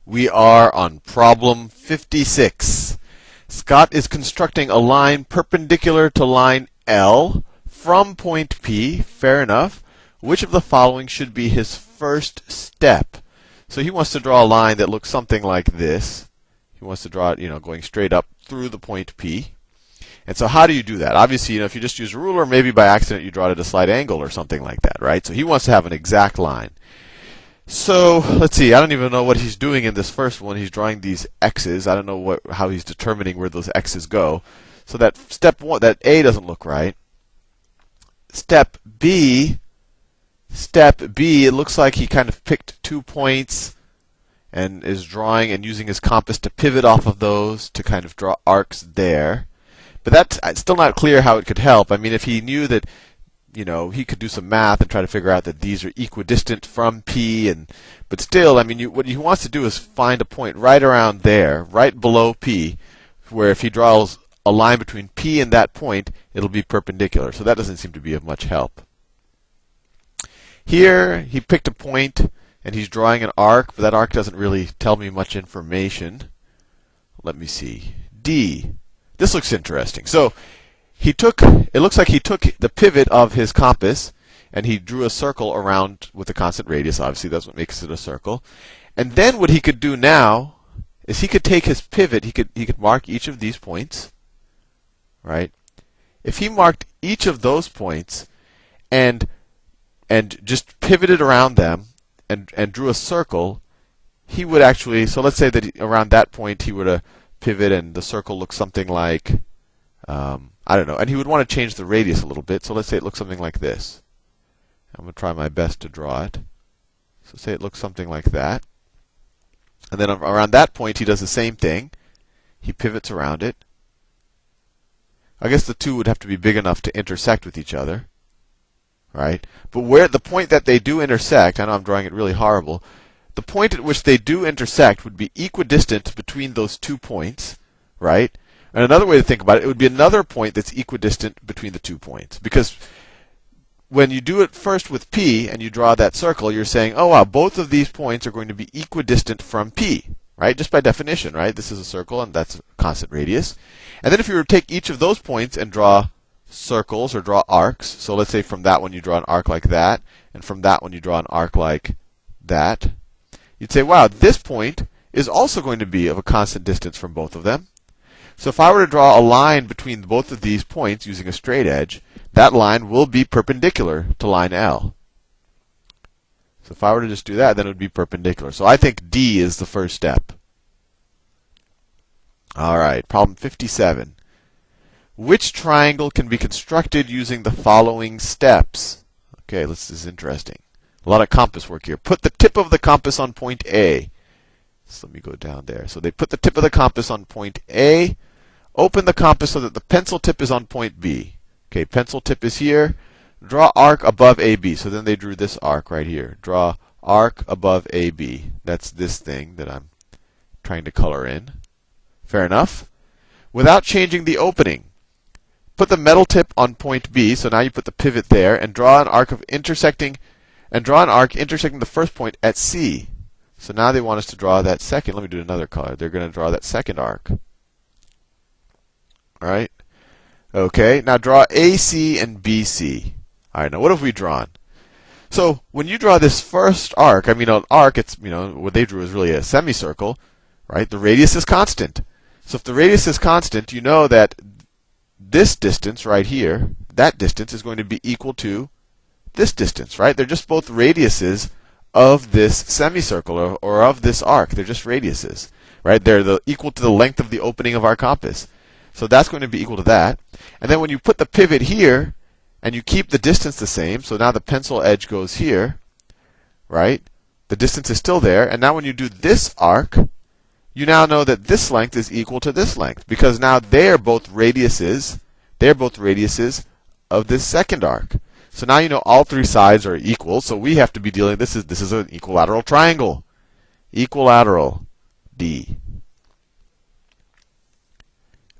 We are on problem 56. Scott is constructing a line perpendicular to line L from point P. Fair enough. Which of the following should be his first step? So he wants to draw a line that looks something like this. He wants to draw it, going straight up through the point P. And so how do you do that? Obviously, if you just use a ruler, maybe by accident you draw it at a slight angle or something like that, right? So he wants to have an exact line. So let's see. I don't even know what he's doing in this first one. He's drawing these x's. I don't know how he's determining where those x's go. So that step one, that A doesn't look right. Step B, it looks like he kind of picked 2 points and is drawing and using his compass to pivot off of those to kind of draw arcs there. But that's still not clear how it could help. I mean, if he knew that, he could do some math and try to figure out that these are equidistant from P, but still, I mean, what he wants to do is find a point right around there, right below P, where if he draws a line between P and that point, it'll be perpendicular. So that doesn't seem to be of much help. Here, he picked a point and he's drawing an arc, but that arc doesn't really tell me much information. Let me see. D. This looks interesting. So it looks like he took the pivot of his compass and he drew a circle around with a constant radius. Obviously, that's what makes it a circle. And then what he could do now is he could take his pivot. He could mark each of these points, right? If he marked each of those points and just pivoted around them and drew a circle, he would actually. So let's say that around that point he would pivot and the circle looks something like, I don't know, and he would want to change the radius a little bit. So let's say it looks something like this. I'm going to try my best to draw it. So say it looks something like that. And then around that point he does the same thing. He pivots around it. I guess the two would have to be big enough to intersect with each other, right? But where the point that they do intersect, I know I'm drawing it really horrible, the point at which they do intersect would be equidistant between those 2 points, right? And another way to think about it, it would be another point that's equidistant between the 2 points. Because when you do it first with P and you draw that circle, you're saying, oh wow, both of these points are going to be equidistant from P, right? Just by definition, right? This is a circle and that's a constant radius. And then if you were to take each of those points and draw circles or draw arcs, so let's say from that one you draw an arc like that, and from that one you draw an arc like that, you'd say, wow, this point is also going to be of a constant distance from both of them. So if I were to draw a line between both of these points using a straight edge, that line will be perpendicular to line L. So if I were to just do that, then it would be perpendicular. So I think D is the first step. All right, problem 57. Which triangle can be constructed using the following steps? Okay, this is interesting. A lot of compass work here. Put the tip of the compass on point A. So let me go down there. So they put the tip of the compass on point A. Open the compass so that the pencil tip is on point B. Okay, pencil tip is here. Draw arc above AB. So then they drew this arc right here. Draw arc above AB. That's this thing that I'm trying to color in. Fair enough. Without changing the opening, put the metal tip on point B. So now you put the pivot there and draw an arc intersecting the first point at C. So now they want us to draw that second. Let me do another color. They're going to draw that second arc. All right. Okay. Now draw AC and BC. All right. Now what have we drawn? So when you draw this first arc, an arc, it's what they drew is really a semicircle, right? The radius is constant. So if the radius is constant, you know that this distance right here, that distance is going to be equal to this distance, right? They're just both radiuses of this semicircle or of this arc. They're just radiuses, right? They're equal to the length of the opening of our compass. So that's going to be equal to that. And then when you put the pivot here and you keep the distance the same, so now the pencil edge goes here, right? The distance is still there. And now when you do this arc, you now know that this length is equal to this length because now they're both radiuses. They're both radiuses of this second arc. So now you know all three sides are equal. So we have to be dealing. This is an equilateral triangle. Equilateral. D.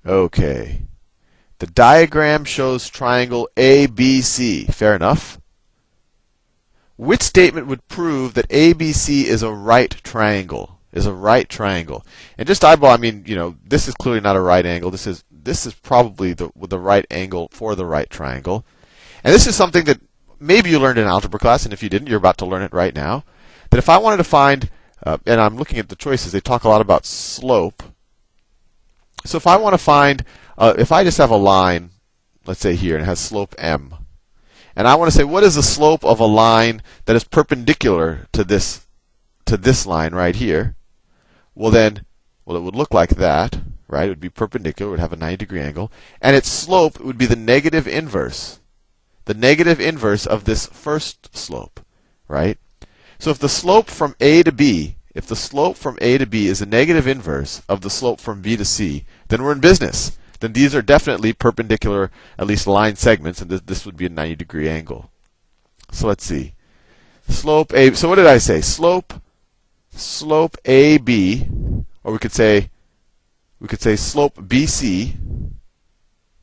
Okay. The diagram shows triangle ABC. Fair enough. Which statement would prove that ABC is a right triangle? is a right triangle. And just eyeball, I mean, this is clearly not a right angle. This is probably the right angle for the right triangle. And this is something that maybe you learned in algebra class, and if you didn't, you're about to learn it right now. That if I wanted to find, and I'm looking at the choices, they talk a lot about slope. So if I want to find, if I just have a line, let's say here, and it has slope m, and I want to say what is the slope of a line that is perpendicular to this line right here, well it would look like that, right? It would be perpendicular, it would have a 90-degree angle, and its slope would be the negative inverse of this first slope, right? So if the slope from A to B, is a negative inverse of the slope from B to C, then we're in business. Then these are definitely perpendicular, at least line segments, and this would be a 90-degree angle. So let's see. Slope A. So what did I say? Slope AB, or we could say slope BC.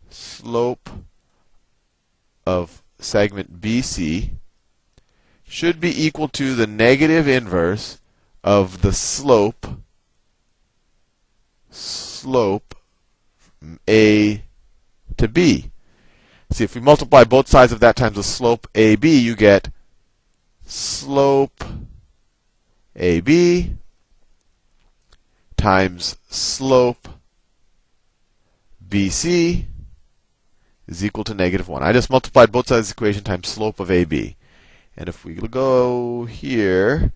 Slope of segment BC should be equal to the negative inverse of the slope from A to B. See, if we multiply both sides of that times the slope AB, you get slope AB times slope BC is equal to -1. I just multiplied both sides of the equation times slope of AB. And if we go here,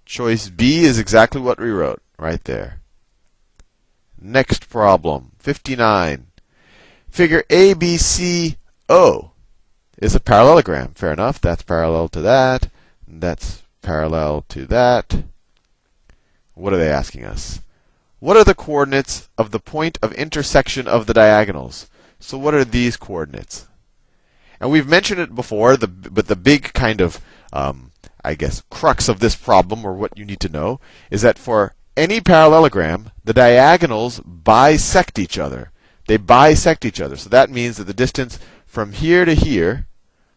choice B is exactly what we wrote right there. Next problem, 59. Figure ABCO is a parallelogram. Fair enough. That's parallel to that. And that's parallel to that. What are they asking us? What are the coordinates of the point of intersection of the diagonals? So what are these coordinates? And we've mentioned it before, but the big kind of, I guess, crux of this problem, or what you need to know, is that for any parallelogram, the diagonals bisect each other. They bisect each other. So that means that the distance from here to here,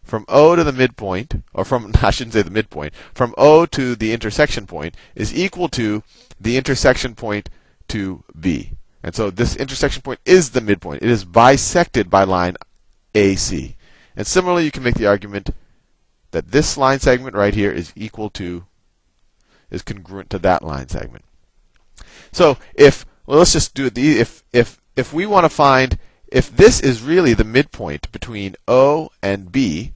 from O to the midpoint, or from, I shouldn't say the midpoint, from O to the intersection point is equal to the intersection point to B. And so this intersection point is the midpoint. It is bisected by line AC. And similarly, you can make the argument that this line segment right here is congruent to that line segment. So let's just do it. If we want to find if this is really the midpoint between O and B,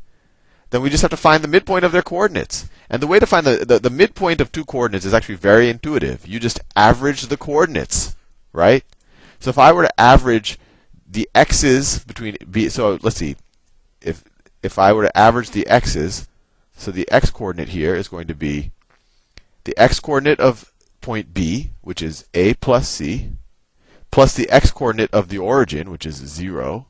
then we just have to find the midpoint of their coordinates. And the way to find the midpoint of two coordinates is actually very intuitive. You just average the coordinates, right? So if I were to average the x's between B, so let's see, if I were to average the x's, so the x coordinate here is going to be the x coordinate of point B, which is A plus C, plus the x coordinate of the origin, which is 0,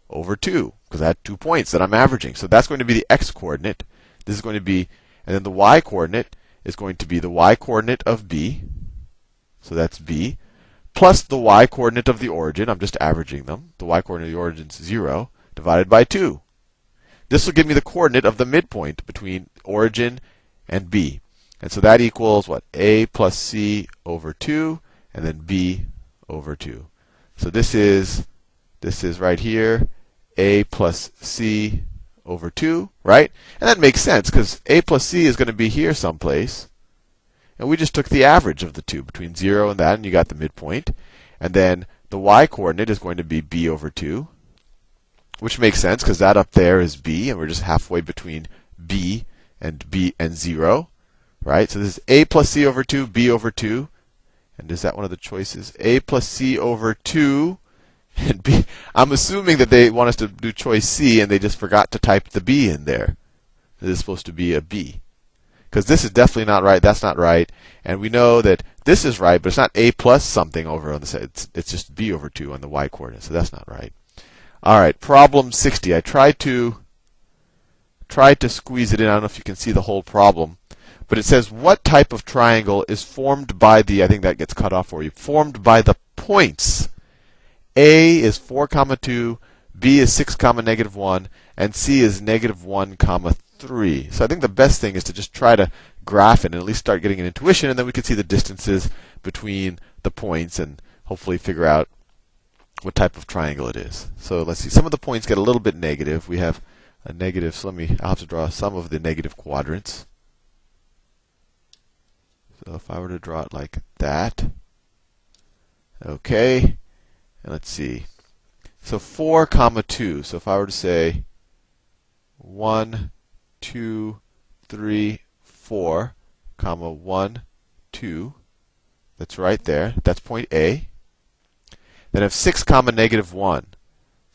over 2, because I had 2 points that I'm averaging. So that's going to be the x coordinate. This is going to be, and then the y coordinate is going to be the y coordinate of B, so that's B, plus the y coordinate of the origin. I'm just averaging them. The y coordinate of the origin is 0, divided by 2. This will give me the coordinate of the midpoint between origin and B. And so that equals what? A plus C over 2, and then B over 2. So this is right here, A plus C over 2, right? And that makes sense, because A plus C is going to be here someplace. And we just took the average of the two, between 0 and that, and you got the midpoint. And then the y coordinate is going to be B over 2, which makes sense, because that up there is B, and we're just halfway between B and 0. Right? So this is A plus C over 2, B over 2. And is that one of the choices? A plus C over 2 and B. I'm assuming that they want us to do choice C and they just forgot to type the B in there. This is supposed to be a B. Because this is definitely not right, that's not right. And we know that this is right, but it's not A plus something over on the side. It's just B over 2 on the y coordinate, so that's not right. All right, problem 60. I tried to squeeze it in. I don't know if you can see the whole problem. But it says, what type of triangle is formed by the, I think that gets cut off for you, formed by the points. A is 4, 2, B is 6, -1, and C is -1, 3. So I think the best thing is to just try to graph it and at least start getting an intuition, and then we can see the distances between the points and hopefully figure out what type of triangle it is. So let's see. Some of the points get a little bit negative. We have a negative, so I'll have to draw some of the negative quadrants. So if I were to draw it like that, okay, and let's see. So 4 comma 2. So if I were to say 1, 2, 3, 4, comma 1, 2, that's right there. That's point A. Then I have 6 comma negative 1.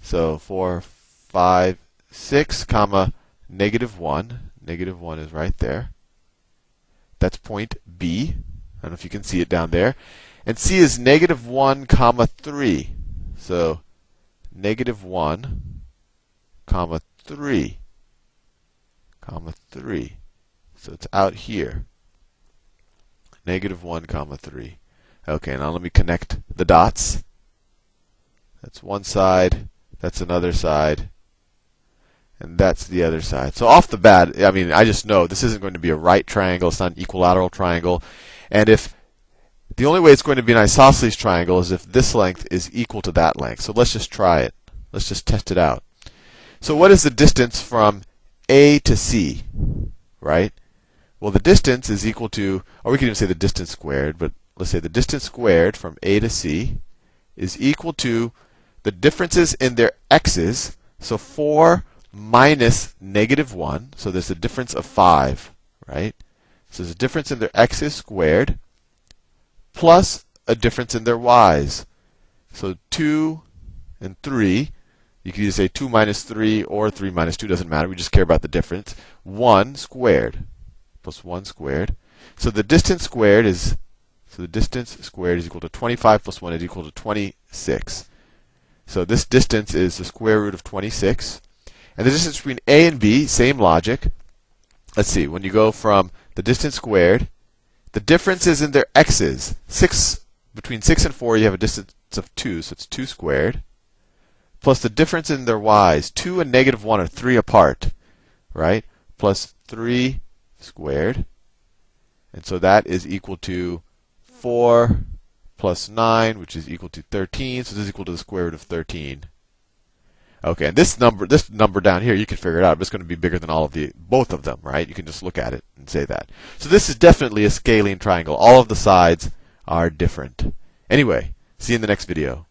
So 4, 5, 6 comma negative 1. Negative 1 is right there. That's point B. I don't know if you can see it down there. And C is negative 1 comma 3. So negative 1 comma 3 comma 3. So it's out here. Negative 1 comma 3. Okay, now let me connect the dots. That's one side, that's another side, and that's the other side. So off the bat, I mean, I just know this isn't going to be a right triangle, it's not an equilateral triangle. And if the only way it's going to be an isosceles triangle is if this length is equal to that length. So let's just try it. Let's just test it out. So what is the distance from A to C, right? Well, the distance is equal to, or we can even say the distance squared, but let's say the distance squared from A to C is equal to the differences in their x's. So 4 minus negative 1. So there's a difference of 5, right? So there's a difference in their x's squared plus a difference in their y's. So 2 and 3. You can either say 2 minus 3 or 3 minus 2. Doesn't matter. We just care about the difference. 1 squared plus 1 squared. So the distance squared is equal to 25 plus 1 is equal to 26. So this distance is the square root of 26. And the distance between A and B, same logic. Let's see, when you go from the distance squared, the differences in their x's. Between 6 and 4, you have a distance of 2, so it's 2 squared. Plus the difference in their y's. 2 and negative 1 are 3 apart, right? Plus 3 squared. And so that is equal to 4 plus 9, which is equal to 13. So this is equal to the square root of 13. Okay, and this number down here, you can figure it out. But it's going to be bigger than both of them, right? You can just look at it and say that. So this is definitely a scalene triangle. All of the sides are different. Anyway, see you in the next video.